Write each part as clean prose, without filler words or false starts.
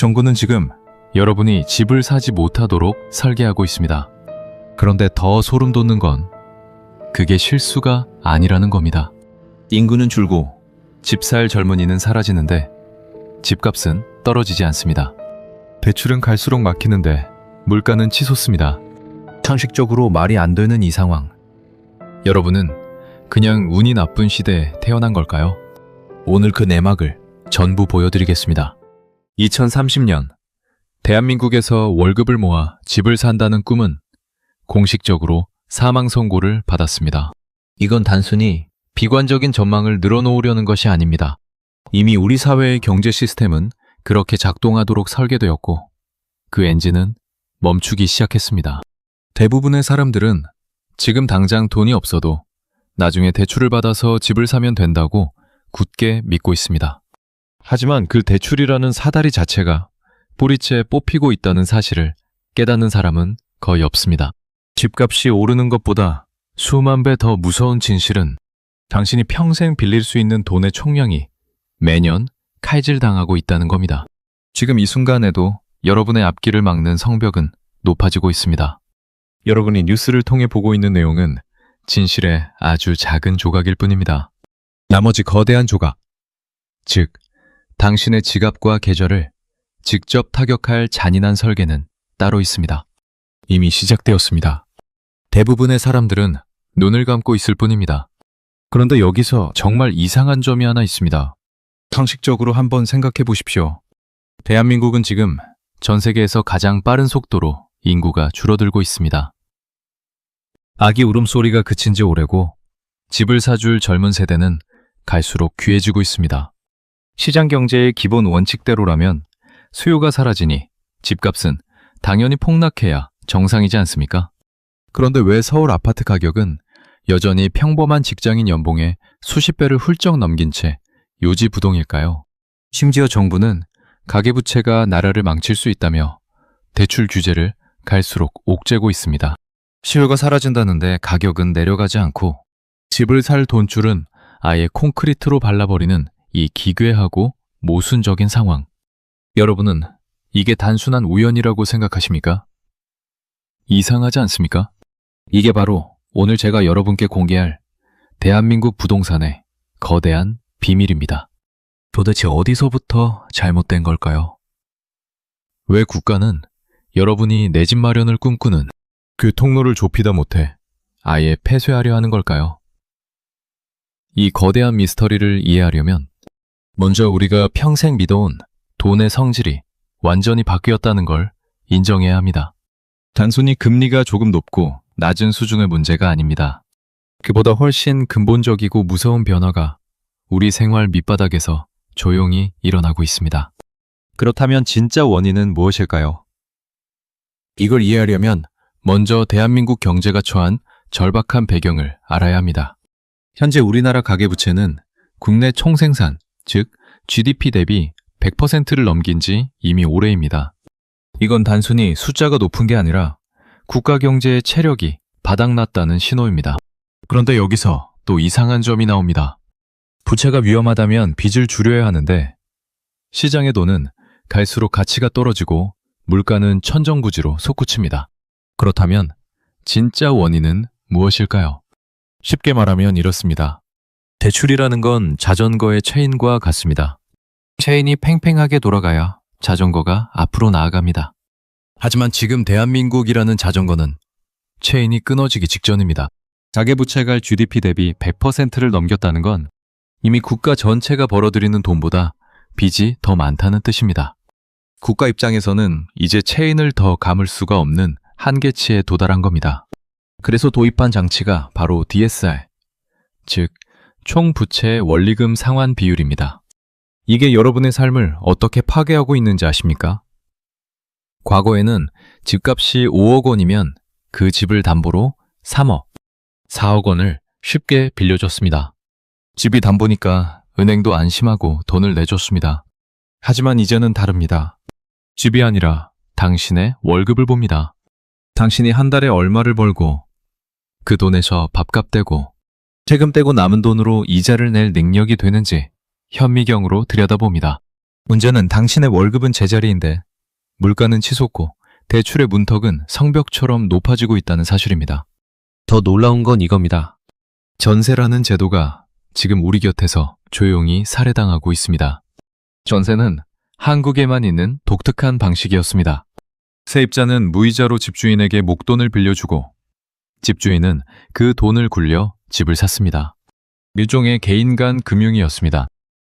정부는 지금 여러분이 집을 사지 못하도록 설계하고 있습니다. 그런데 더 소름 돋는 건 그게 실수가 아니라는 겁니다. 인구는 줄고 집 살 젊은이는 사라지는데 집값은 떨어지지 않습니다. 대출은 갈수록 막히는데 물가는 치솟습니다. 상식적으로 말이 안 되는 이 상황. 여러분은 그냥 운이 나쁜 시대에 태어난 걸까요? 오늘 그 내막을 전부 보여드리겠습니다. 2030년 대한민국에서 월급을 모아 집을 산다는 꿈은 공식적으로 사망 선고를 받았습니다. 이건 단순히 비관적인 전망을 늘어놓으려는 것이 아닙니다. 이미 우리 사회의 경제 시스템은 그렇게 작동하도록 설계되었고 그 엔진은 멈추기 시작했습니다. 대부분의 사람들은 지금 당장 돈이 없어도 나중에 대출을 받아서 집을 사면 된다고 굳게 믿고 있습니다. 하지만 그 대출이라는 사다리 자체가 뿌리째 뽑히고 있다는 사실을 깨닫는 사람은 거의 없습니다. 집값이 오르는 것보다 수만 배 더 무서운 진실은 당신이 평생 빌릴 수 있는 돈의 총량이 매년 칼질당하고 있다는 겁니다. 지금 이 순간에도 여러분의 앞길을 막는 성벽은 높아지고 있습니다. 여러분이 뉴스를 통해 보고 있는 내용은 진실의 아주 작은 조각일 뿐입니다. 나머지 거대한 조각, 즉 당신의 지갑과 계좌를 직접 타격할 잔인한 설계는 따로 있습니다. 이미 시작되었습니다. 대부분의 사람들은 눈을 감고 있을 뿐입니다. 그런데 여기서 정말 이상한 점이 하나 있습니다. 상식적으로 한번 생각해 보십시오. 대한민국은 지금 전 세계에서 가장 빠른 속도로 인구가 줄어들고 있습니다. 아기 울음소리가 그친 지 오래고 집을 사줄 젊은 세대는 갈수록 귀해지고 있습니다. 시장 경제의 기본 원칙대로라면 수요가 사라지니 집값은 당연히 폭락해야 정상이지 않습니까? 그런데 왜 서울 아파트 가격은 여전히 평범한 직장인 연봉의 수십 배를 훌쩍 넘긴 채 요지부동일까요? 심지어 정부는 가계부채가 나라를 망칠 수 있다며 대출 규제를 갈수록 옥죄고 있습니다. 수요가 사라진다는데 가격은 내려가지 않고 집을 살 돈줄은 아예 콘크리트로 발라버리는 이 기괴하고 모순적인 상황. 여러분은 이게 단순한 우연이라고 생각하십니까? 이상하지 않습니까? 이게 바로 오늘 제가 여러분께 공개할 대한민국 부동산의 거대한 비밀입니다. 도대체 어디서부터 잘못된 걸까요? 왜 국가는 여러분이 내 집 마련을 꿈꾸는 그 통로를 좁히다 못해 아예 폐쇄하려 하는 걸까요? 이 거대한 미스터리를 이해하려면 먼저 우리가 평생 믿어온 돈의 성질이 완전히 바뀌었다는 걸 인정해야 합니다. 단순히 금리가 조금 높고 낮은 수준의 문제가 아닙니다. 그보다 훨씬 근본적이고 무서운 변화가 우리 생활 밑바닥에서 조용히 일어나고 있습니다. 그렇다면 진짜 원인은 무엇일까요? 이걸 이해하려면 먼저 대한민국 경제가 처한 절박한 배경을 알아야 합니다. 현재 우리나라 가계부채는 국내 총생산, 즉 GDP 대비 100%를 넘긴 지 이미 오래입니다. 이건 단순히 숫자가 높은 게 아니라 국가 경제의 체력이 바닥났다는 신호입니다. 그런데 여기서 또 이상한 점이 나옵니다. 부채가 위험하다면 빚을 줄여야 하는데 시장의 돈은 갈수록 가치가 떨어지고 물가는 천정부지로 솟구칩니다. 그렇다면 진짜 원인은 무엇일까요? 쉽게 말하면 이렇습니다. 대출이라는 건 자전거의 체인과 같습니다. 체인이 팽팽하게 돌아가야 자전거가 앞으로 나아갑니다. 하지만 지금 대한민국이라는 자전거는 체인이 끊어지기 직전입니다. 가계부채가 GDP 대비 100%를 넘겼다는 건 이미 국가 전체가 벌어들이는 돈보다 빚이 더 많다는 뜻입니다. 국가 입장에서는 이제 체인을 더 감을 수가 없는 한계치에 도달한 겁니다. 그래서 도입한 장치가 바로 DSR, 즉 총부채 원리금 상환 비율입니다. 이게 여러분의 삶을 어떻게 파괴하고 있는지 아십니까? 과거에는 집값이 5억 원이면 그 집을 담보로 3억, 4억 원을 쉽게 빌려줬습니다. 집이 담보니까 은행도 안심하고 돈을 내줬습니다. 하지만 이제는 다릅니다. 집이 아니라 당신의 월급을 봅니다. 당신이 한 달에 얼마를 벌고 그 돈에서 밥값 떼고 세금 떼고 남은 돈으로 이자를 낼 능력이 되는지 현미경으로 들여다봅니다. 문제는 당신의 월급은 제자리인데 물가는 치솟고 대출의 문턱은 성벽처럼 높아지고 있다는 사실입니다. 더 놀라운 건 이겁니다. 전세라는 제도가 지금 우리 곁에서 조용히 살해당하고 있습니다. 전세는 한국에만 있는 독특한 방식이었습니다. 세입자는 무이자로 집주인에게 목돈을 빌려주고 집주인은 그 돈을 굴려 집을 샀습니다. 일종의 개인 간 금융이었습니다.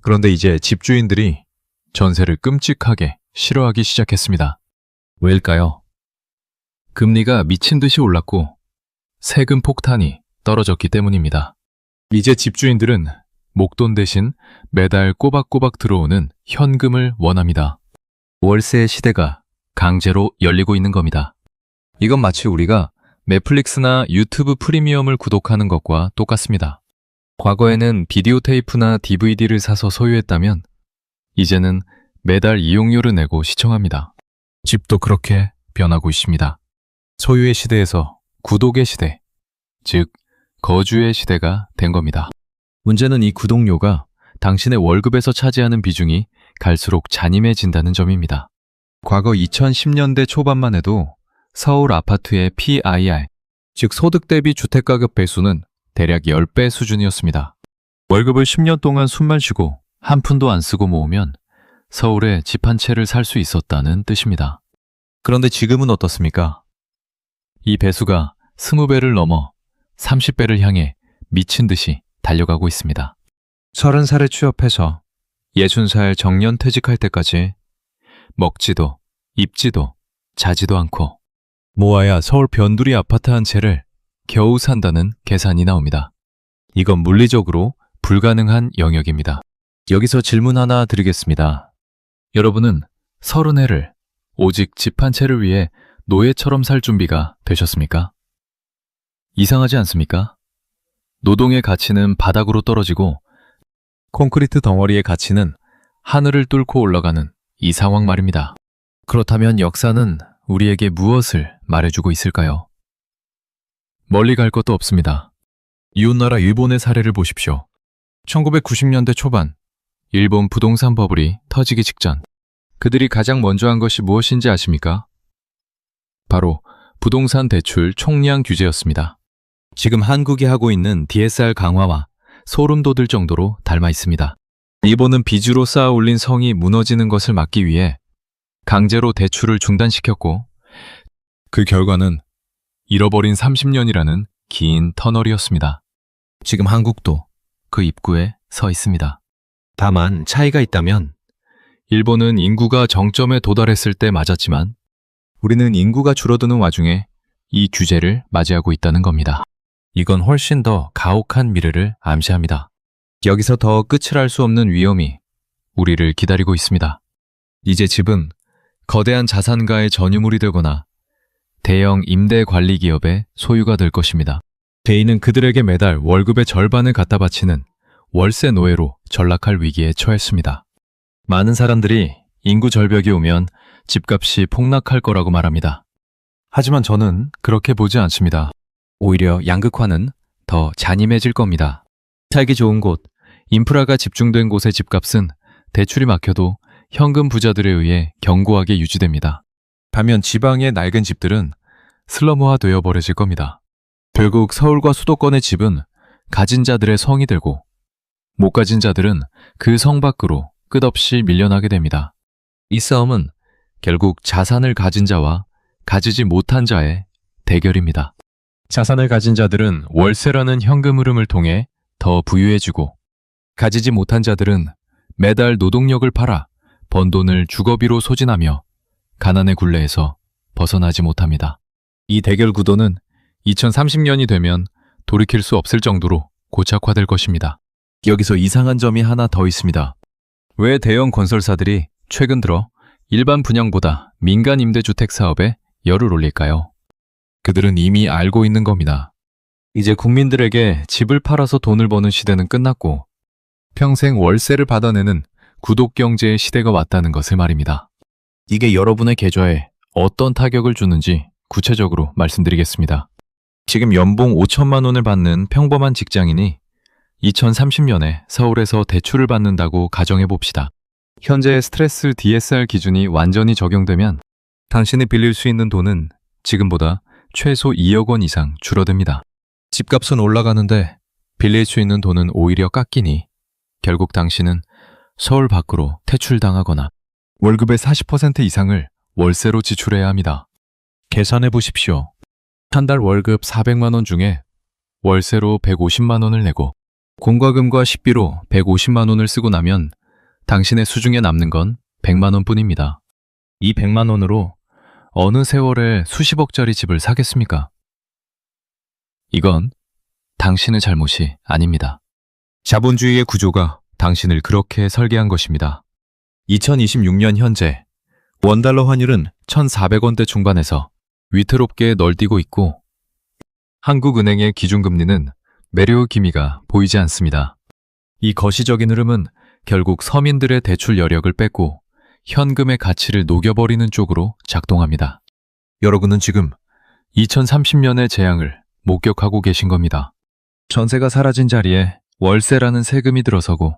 그런데 이제 집주인들이 전세를 끔찍하게 싫어하기 시작했습니다. 왜일까요? 금리가 미친 듯이 올랐고 세금 폭탄이 떨어졌기 때문입니다. 이제 집주인들은 목돈 대신 매달 꼬박꼬박 들어오는 현금을 원합니다. 월세의 시대가 강제로 열리고 있는 겁니다. 이건 마치 우리가 넷플릭스나 유튜브 프리미엄을 구독하는 것과 똑같습니다. 과거에는 비디오 테이프나 DVD를 사서 소유했다면 이제는 매달 이용료를 내고 시청합니다. 집도 그렇게 변하고 있습니다. 소유의 시대에서 구독의 시대, 즉 거주의 시대가 된 겁니다. 문제는 이 구독료가 당신의 월급에서 차지하는 비중이 갈수록 잔인해진다는 점입니다. 과거 2010년대 초반만 해도 서울 아파트의 PIR, 즉 소득 대비 주택가격 배수는 대략 10배 수준이었습니다. 월급을 10년 동안 숨만 쉬고 한 푼도 안 쓰고 모으면 서울에 집 한 채를 살 수 있었다는 뜻입니다. 그런데 지금은 어떻습니까? 이 배수가 20배를 넘어 30배를 향해 미친 듯이 달려가고 있습니다. 30살에 취업해서 60살 정년 퇴직할 때까지 먹지도 입지도 자지도 않고 모아야 서울 변두리 아파트 한 채를 겨우 산다는 계산이 나옵니다. 이건 물리적으로 불가능한 영역입니다. 여기서 질문 하나 드리겠습니다. 여러분은 30해를 오직 집 한 채를 위해 노예처럼 살 준비가 되셨습니까? 이상하지 않습니까? 노동의 가치는 바닥으로 떨어지고 콘크리트 덩어리의 가치는 하늘을 뚫고 올라가는 이 상황 말입니다. 그렇다면 역사는 우리에게 무엇을 말해주고 있을까요? 멀리 갈 것도 없습니다. 이웃나라 일본의 사례를 보십시오. 1990년대 초반 일본 부동산 버블이 터지기 직전 그들이 가장 먼저 한 것이 무엇인지 아십니까? 바로 부동산 대출 총량 규제였습니다. 지금 한국이 하고 있는 DSR 강화와 소름 돋을 정도로 닮아 있습니다. 일본은 빚으로 쌓아 올린 성이 무너지는 것을 막기 위해 강제로 대출을 중단시켰고 그 결과는 잃어버린 30년이라는 긴 터널이었습니다. 지금 한국도 그 입구에 서 있습니다. 다만 차이가 있다면 일본은 인구가 정점에 도달했을 때 맞았지만 우리는 인구가 줄어드는 와중에 이 규제를 맞이하고 있다는 겁니다. 이건 훨씬 더 가혹한 미래를 암시합니다. 여기서 더 끝을 알 수 없는 위험이 우리를 기다리고 있습니다. 이제 집은 거대한 자산가의 전유물이 되거나 대형 임대 관리 기업의 소유가 될 것입니다. 개인은 그들에게 매달 월급의 절반을 갖다 바치는 월세 노예로 전락할 위기에 처했습니다. 많은 사람들이 인구 절벽이 오면 집값이 폭락할 거라고 말합니다. 하지만 저는 그렇게 보지 않습니다. 오히려 양극화는 더 잔인해질 겁니다. 살기 좋은 곳, 인프라가 집중된 곳의 집값은 대출이 막혀도 현금 부자들에 의해 견고하게 유지됩니다. 반면 지방의 낡은 집들은 슬럼화되어 버려질 겁니다. 결국 서울과 수도권의 집은 가진 자들의 성이 되고 못 가진 자들은 그 성 밖으로 끝없이 밀려나게 됩니다. 이 싸움은 결국 자산을 가진 자와 가지지 못한 자의 대결입니다. 자산을 가진 자들은 월세라는 현금 흐름을 통해 더 부유해지고 가지지 못한 자들은 매달 노동력을 팔아 번 돈을 주거비로 소진하며 가난의 굴레에서 벗어나지 못합니다. 이 대결 구도는 2030년이 되면 돌이킬 수 없을 정도로 고착화될 것입니다. 여기서 이상한 점이 하나 더 있습니다. 왜 대형 건설사들이 최근 들어 일반 분양보다 민간 임대주택 사업에 열을 올릴까요? 그들은 이미 알고 있는 겁니다. 이제 국민들에게 집을 팔아서 돈을 버는 시대는 끝났고 평생 월세를 받아내는 구독경제의 시대가 왔다는 것을 말입니다. 이게 여러분의 계좌에 어떤 타격을 주는지 구체적으로 말씀드리겠습니다. 지금 연봉 5천만 원을 받는 평범한 직장인이 2030년에 서울에서 대출을 받는다고 가정해 봅시다. 현재의 스트레스 DSR 기준이 완전히 적용되면 당신이 빌릴 수 있는 돈은 지금보다 최소 2억 원 이상 줄어듭니다. 집값은 올라가는데 빌릴 수 있는 돈은 오히려 깎이니 결국 당신은 서울 밖으로 퇴출당하거나 월급의 40% 이상을 월세로 지출해야 합니다. 계산해 보십시오. 한 달 월급 400만 원 중에 월세로 150만 원을 내고 공과금과 식비로 150만 원을 쓰고 나면 당신의 수중에 남는 건 100만 원 뿐입니다. 이 100만 원으로 어느 세월에 수십억짜리 집을 사겠습니까? 이건 당신의 잘못이 아닙니다. 자본주의의 구조가 당신을 그렇게 설계한 것입니다. 2026년 현재 원달러 환율은 1,400원대 중반에서 위태롭게 널뛰고 있고 한국은행의 기준금리는 매료 기미가 보이지 않습니다. 이 거시적인 흐름은 결국 서민들의 대출 여력을 뺏고 현금의 가치를 녹여버리는 쪽으로 작동합니다. 여러분은 지금 2030년의 재앙을 목격하고 계신 겁니다. 전세가 사라진 자리에 월세라는 세금이 들어서고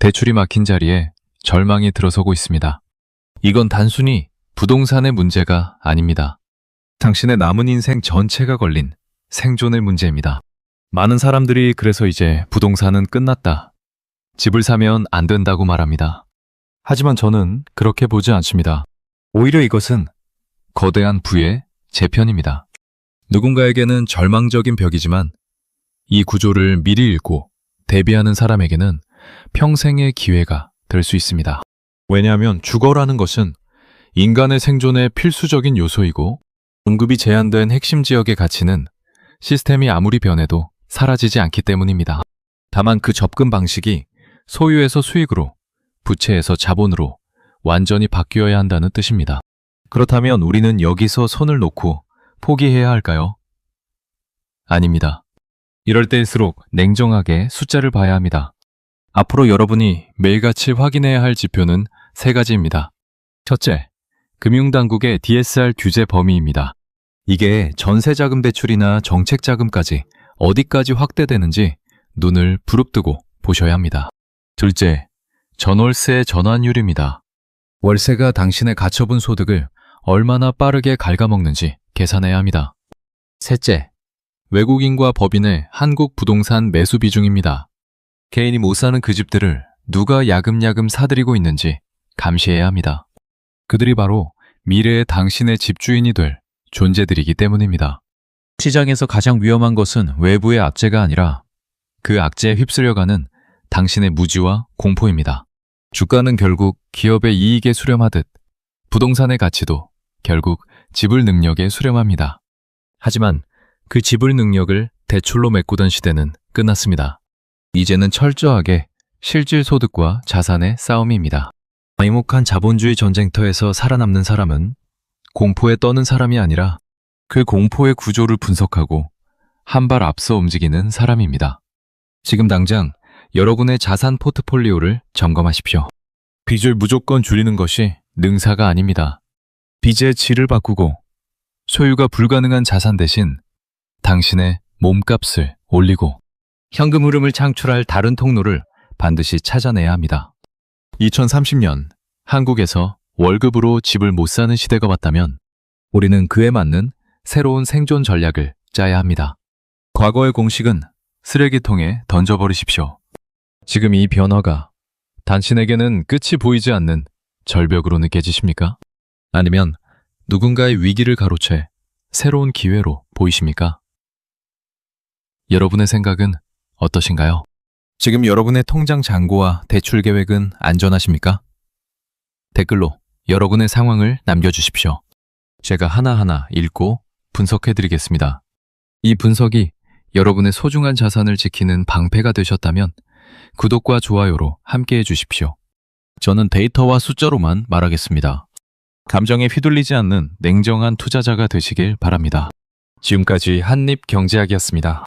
대출이 막힌 자리에 절망이 들어서고 있습니다. 이건 단순히 부동산의 문제가 아닙니다. 당신의 남은 인생 전체가 걸린 생존의 문제입니다. 많은 사람들이 그래서 이제 부동산은 끝났다, 집을 사면 안 된다고 말합니다. 하지만 저는 그렇게 보지 않습니다. 오히려 이것은 거대한 부의 재편입니다. 누군가에게는 절망적인 벽이지만 이 구조를 미리 읽고 대비하는 사람에게는 평생의 기회가 될 수 있습니다. 왜냐하면 주거라는 것은 인간의 생존의 필수적인 요소이고 공급이 제한된 핵심 지역의 가치는 시스템이 아무리 변해도 사라지지 않기 때문입니다. 다만 그 접근 방식이 소유에서 수익으로, 부채에서 자본으로 완전히 바뀌어야 한다는 뜻입니다. 그렇다면 우리는 여기서 손을 놓고 포기해야 할까요? 아닙니다. 이럴 때일수록 냉정하게 숫자를 봐야 합니다. 앞으로 여러분이 매일같이 확인해야 할 지표는 3가지입니다. 첫째, 금융당국의 DSR 규제 범위입니다. 이게 전세자금 대출이나 정책자금까지 어디까지 확대되는지 눈을 부릅뜨고 보셔야 합니다. 둘째, 전월세 전환율입니다. 월세가 당신의 가처분 소득을 얼마나 빠르게 갉아먹는지 계산해야 합니다. 셋째, 외국인과 법인의 한국 부동산 매수 비중입니다. 개인이 못 사는 그 집들을 누가 야금야금 사들이고 있는지 감시해야 합니다. 그들이 바로 미래의 당신의 집주인이 될 존재들이기 때문입니다. 시장에서 가장 위험한 것은 외부의 악재가 아니라 그 악재에 휩쓸려가는 당신의 무지와 공포입니다. 주가는 결국 기업의 이익에 수렴하듯 부동산의 가치도 결국 지불 능력에 수렴합니다. 하지만 그 지불 능력을 대출로 메꾸던 시대는 끝났습니다. 이제는 철저하게 실질 소득과 자산의 싸움입니다. 와이목한 자본주의 전쟁터에서 살아남는 사람은 공포에 떠는 사람이 아니라 그 공포의 구조를 분석하고 한 발 앞서 움직이는 사람입니다. 지금 당장 여러분의 자산 포트폴리오를 점검하십시오. 빚을 무조건 줄이는 것이 능사가 아닙니다. 빚의 질을 바꾸고 소유가 불가능한 자산 대신 당신의 몸값을 올리고 현금 흐름을 창출할 다른 통로를 반드시 찾아내야 합니다. 2030년 한국에서 월급으로 집을 못 사는 시대가 왔다면 우리는 그에 맞는 새로운 생존 전략을 짜야 합니다. 과거의 공식은 쓰레기통에 던져버리십시오. 지금 이 변화가 당신에게는 끝이 보이지 않는 절벽으로 느껴지십니까? 아니면 누군가의 위기를 가로채 새로운 기회로 보이십니까? 여러분의 생각은 어떠신가요? 지금 여러분의 통장 잔고와 대출 계획은 안전하십니까? 댓글로 여러분의 상황을 남겨주십시오. 제가 하나하나 읽고 분석해드리겠습니다. 이 분석이 여러분의 소중한 자산을 지키는 방패가 되셨다면 구독과 좋아요로 함께해 주십시오. 저는 데이터와 숫자로만 말하겠습니다. 감정에 휘둘리지 않는 냉정한 투자자가 되시길 바랍니다. 지금까지 한입경제학이었습니다.